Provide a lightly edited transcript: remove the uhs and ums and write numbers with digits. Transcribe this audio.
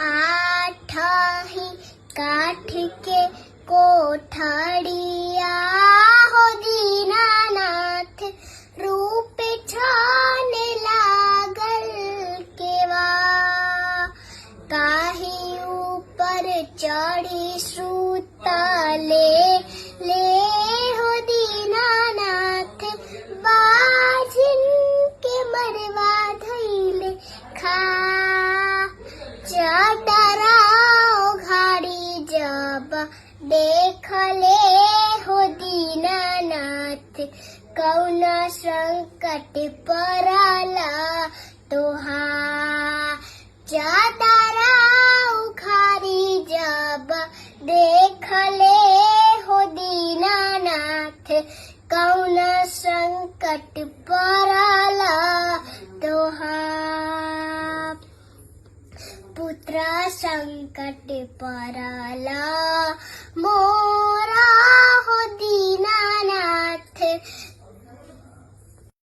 आठही काठ के कोठड़िया हो दीनानाथ रूप छाने लागल केवा काही ऊपर चढ़ी सुतले ले हो दीनानाथ बाजिन के मरवा धैले खा चटराओ घाड़ी जब देखले हो दीनानाथ कौन संकट पड़ला तोहा चटराओ घाड़ी जब देखले हो दीनानाथ कौन संकट पड़ला तोहा पुत्र संकट पड़ला मो